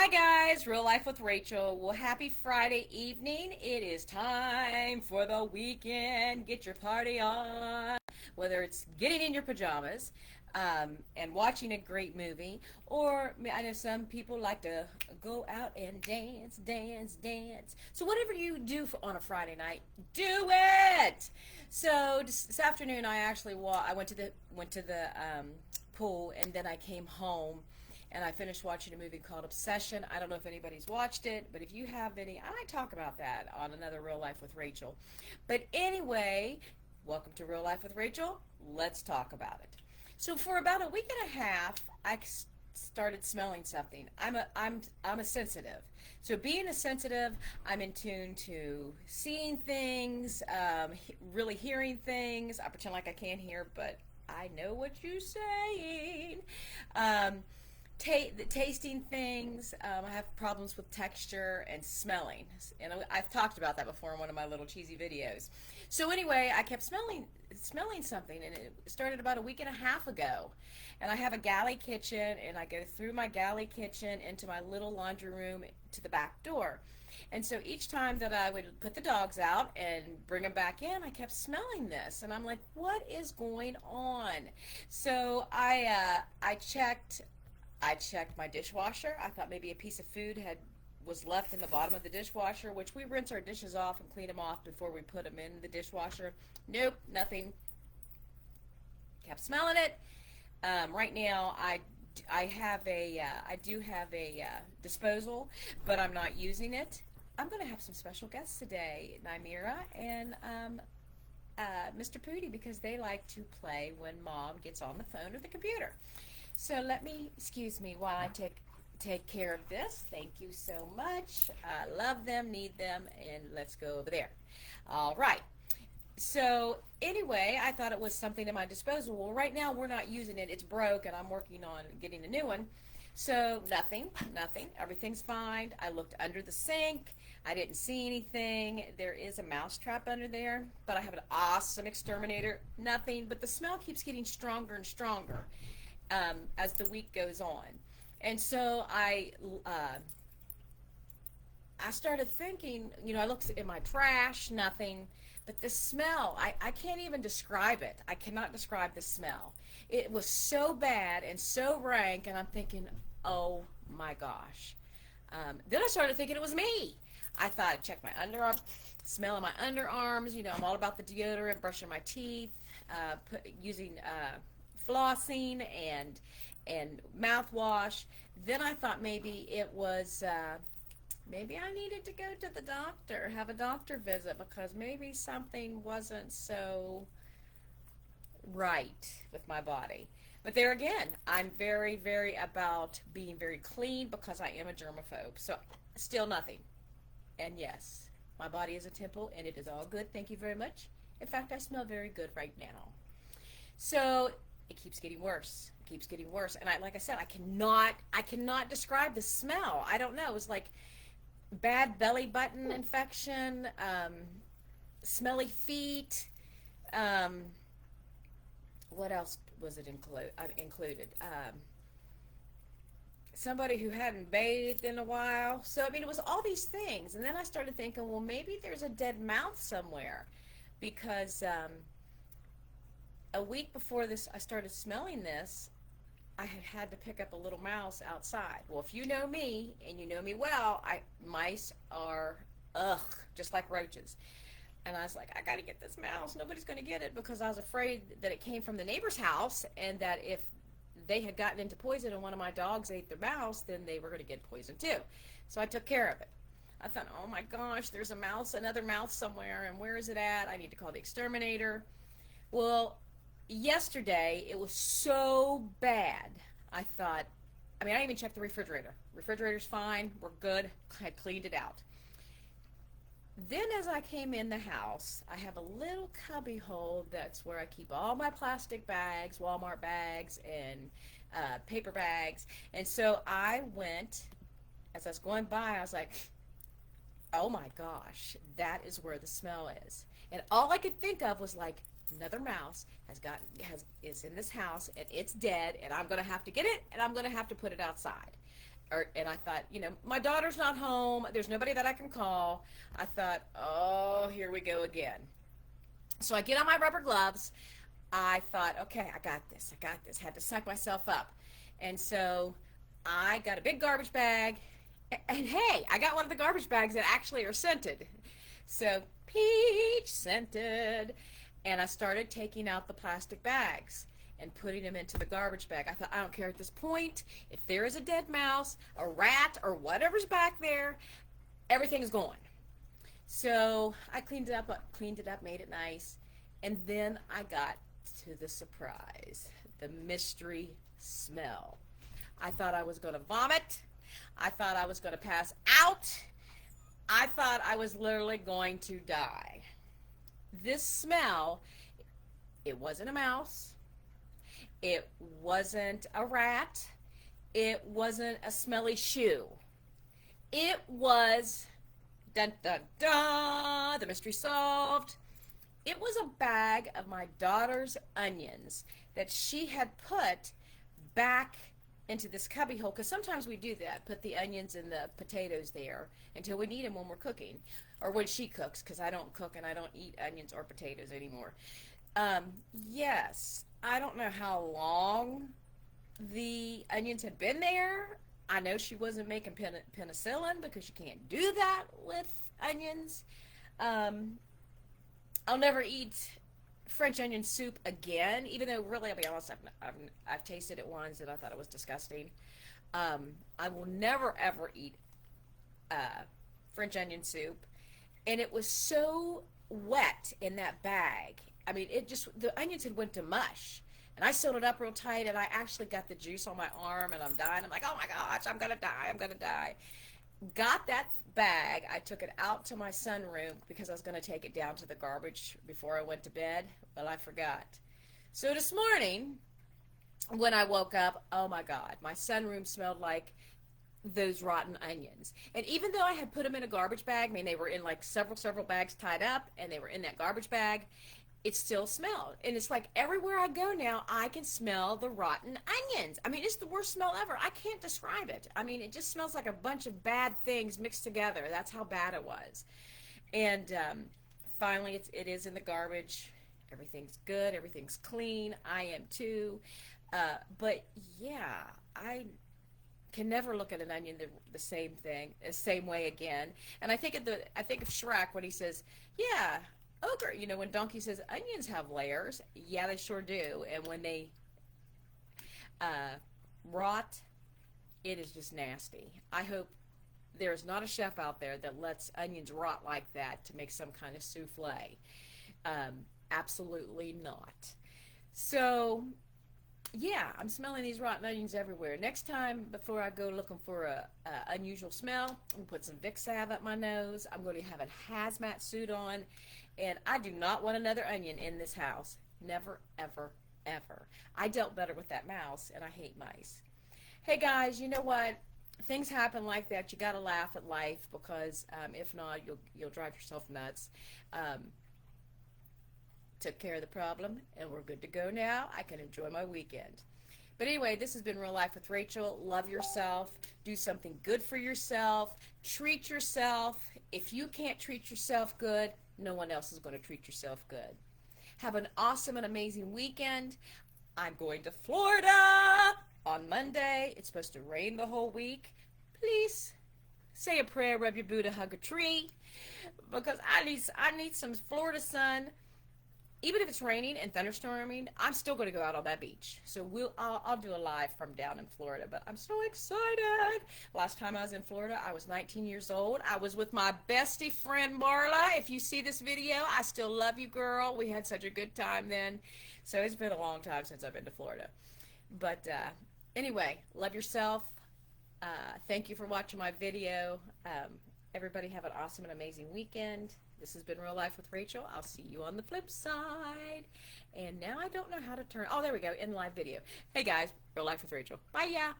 Hi guys, Real Life with Rachel. Well, happy Friday evening. It is time for the weekend. Get your party on. Whether it's getting in your pajamas and watching a great movie, or I know some people like to go out and dance, dance, dance. So whatever you do on a Friday night, do it. So this afternoon, I actually I went to the pool, and then I came home and I finished watching a movie called Obsession. I don't know if anybody's watched it, but if you have any, I might talk about that on another Real Life with Rachel. But anyway, welcome to Real Life with Rachel. Let's talk about it. So for about a week and a half, I started smelling something. I'm a sensitive. So being a sensitive, I'm in tune to seeing things, really hearing things. I pretend like I can't hear, but I know what you're saying. Um, Tasting things. I have problems with texture and smelling, and I've talked about that before in one of my little cheesy videos. So anyway, I kept smelling something, and it started about a week and a half ago. And I have a galley kitchen, and I go through my galley kitchen into my little laundry room to the back door. And so each time that I would put the dogs out and bring them back in, I kept smelling this, and I'm like, "What is going on?" So I checked my dishwasher. I thought maybe a piece of food was left in the bottom of the dishwasher, which we rinse our dishes off and clean them off before we put them in the dishwasher. Nope, nothing. Kept smelling it. Right now, I do have a disposal, but I'm not using it. I'm going to have some special guests today, Nymira and Mr. Pooty, because they like to play when Mom gets on the phone or the computer. So excuse me while I take care of this. Thank you so much. I love them, need them, and let's go over there. All right. So anyway, I thought it was something at my disposal. Well, right now we're not using it. It's broke, and I'm working on getting a new one. So nothing. Everything's fine. I looked under the sink. I didn't see anything. There is a mouse trap under there, but I have an awesome exterminator. Nothing, but the smell keeps getting stronger and stronger as the week goes on. And so I started thinking, I looked in my trash, nothing. But the smell, I can't even describe it. I cannot describe the smell. It was so bad and so rank, and I'm thinking, oh my gosh. Then I started thinking it was me. I thought I'd check my underarms, smelling my underarms. I'm all about the deodorant, brushing my teeth, using flossing and mouthwash. Then I thought maybe it was maybe I needed to go to the doctor, have a doctor visit, because maybe something wasn't so right with my body. But there again, I'm very, very about being very clean because I am a germaphobe. So still nothing. And yes, my body is a temple and it is all good. Thank you very much. In fact, I smell very good right now. So it keeps getting worse. It keeps getting worse. And like I said, I cannot describe the smell. I don't know. It was like bad belly button infection, smelly feet. What else was it included? Somebody who hadn't bathed in a while. So, I mean, it was all these things. And then I started thinking, well, maybe there's a dead mouth somewhere, because a week before this, I started smelling this. I had to pick up a little mouse outside. Well, if you know me, and you know me well, mice are, just like roaches. And I was like, I got to get this mouse. Nobody's going to get it, because I was afraid that it came from the neighbor's house, and that if they had gotten into poison and one of my dogs ate their mouse, then they were going to get poisoned too. So I took care of it. I thought, oh my gosh, there's another mouse somewhere, and where is it at? I need to call the exterminator. Well, yesterday it was so bad. I didn't even check the refrigerator. Refrigerator's fine. We're good. I cleaned it out. Then as I came in the house, I have a little cubby hole that's where I keep all my plastic bags, Walmart bags, and paper bags. And so I went, as I was going by, I was like, oh my gosh, that is where the smell is. And all I could think of was like, another mouse is in this house, and it's dead, and I'm going to have to get it, and I'm going to have to put it outside. And I thought, my daughter's not home. There's nobody that I can call. I thought, oh, here we go again. So I get on my rubber gloves. I thought, okay, I got this. I got this. Had to suck myself up. And so I got a big garbage bag. And hey, I got one of the garbage bags that actually are scented. So peach scented. And I started taking out the plastic bags and putting them into the garbage bag. I thought, I don't care at this point. If there is a dead mouse, a rat, or whatever's back there, everything's gone. So I cleaned it up, made it nice. And then I got to the surprise, the mystery smell. I thought I was going to vomit. I thought I was going to pass out. I thought I was literally going to die. This smell, it wasn't a mouse. It wasn't a rat. It wasn't a smelly shoe. It was, dun dun dun, the mystery solved. It was a bag of my daughter's onions that she had put back into this cubby hole, because sometimes we do that, put the onions and the potatoes there until we need them when we're cooking, or when she cooks, because I don't cook and I don't eat onions or potatoes anymore. Yes, I don't know how long the onions had been there. I know she wasn't making penicillin, because you can't do that with onions. I'll never eat French onion soup again, even though, really, I'll be honest, I've tasted it once and I thought it was disgusting. I will never ever eat French onion soup, and it was so wet in that bag. I mean, the onions had went to mush, and I sewed it up real tight, and I actually got the juice on my arm, and I'm dying. I'm like, oh my gosh, I'm gonna die. Got that bag, I took it out to my sunroom because I was going to take it down to the garbage before I went to bed. Well, I forgot. So this morning, when I woke up, oh my God, my sunroom smelled like those rotten onions. And even though I had put them in a garbage bag, I mean, they were in like several bags tied up, and they were in that garbage bag, it still smelled. And it's like everywhere I go now, I can smell the rotten onions. I mean, it's the worst smell ever. I can't describe it. I mean, it just smells like a bunch of bad things mixed together. That's how bad it was. And finally, it is in the garbage. Everything's good. Everything's clean. I am too. But yeah, I can never look at an onion the same way again. And I think of Shrek when he says, yeah, ogre, when Donkey says onions have layers. Yeah, they sure do. And when they rot, it is just nasty. I hope there is not a chef out there that lets onions rot like that to make some kind of souffle. Absolutely not. So yeah, I'm smelling these rotten onions everywhere. Next time, before I go looking for a unusual smell, I'm going to put some Vicks salve up my nose. I'm going to have a hazmat suit on. And I do not want another onion in this house. Never, ever, ever. I dealt better with that mouse, and I hate mice. Hey, guys, you know what? Things happen like that. You got to laugh at life, because if not, you'll drive yourself nuts. Took care of the problem, and we're good to go now. I can enjoy my weekend. But anyway, this has been Real Life with Rachel. Love yourself. Do something good for yourself. Treat yourself. If you can't treat yourself good, no one else is going to treat yourself good. Have an awesome and amazing weekend. I'm going to Florida on Monday. It's supposed to rain the whole week. Please say a prayer, rub your Buddha, hug a tree, because I need some Florida sun. Even if it's raining and thunderstorming, I'm still going to go out on that beach. So I'll do a live from down in Florida, but I'm so excited. Last time I was in Florida, I was 19 years old. I was with my bestie friend, Marla. If you see this video, I still love you, girl. We had such a good time then. So it's been a long time since I've been to Florida. But anyway, love yourself. Thank you for watching my video. Everybody have an awesome and amazing weekend. This has been Real Life with Rachel. I'll see you on the flip side. And now I don't know how to turn. Oh, there we go. In live video. Hey, guys. Real Life with Rachel. Bye, yeah.